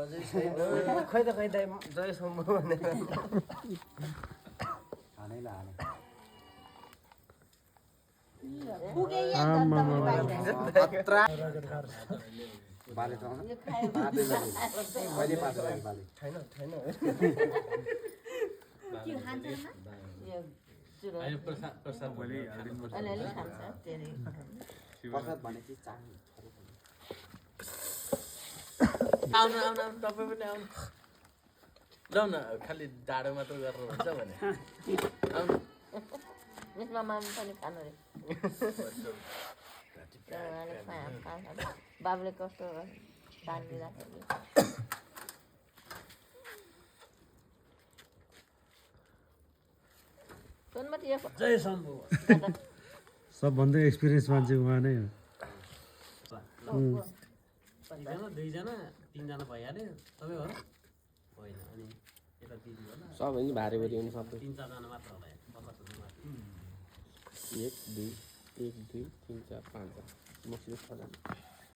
अझै छैन खै त जय शम्भु भनेर हानै लाने बाले त मैले पास गरेँ बाले छैन प्रसाद भने चाहिँ चाहिने आउनु तपाईँ पनि आउनु जाऊ न खालि डाँडो मात्र गरेर हुन्छ भने आउनु यसमा माम पनि खानु रे बाबुले कस्तो तानिदिँदाखेरि जय शम्भु सबभन्दा एक्सपिरियन्स मान्छे उहाँ नै हो एकजना दुईजना तिनजना भइहाल्यो तपाईँ होला होइन अनि यता दिदी होला सबै भारी भरि हुनु सबै 3-4जना मात्र होला 50 मात्र 1 2 3 4 5 मसिनो 6 जना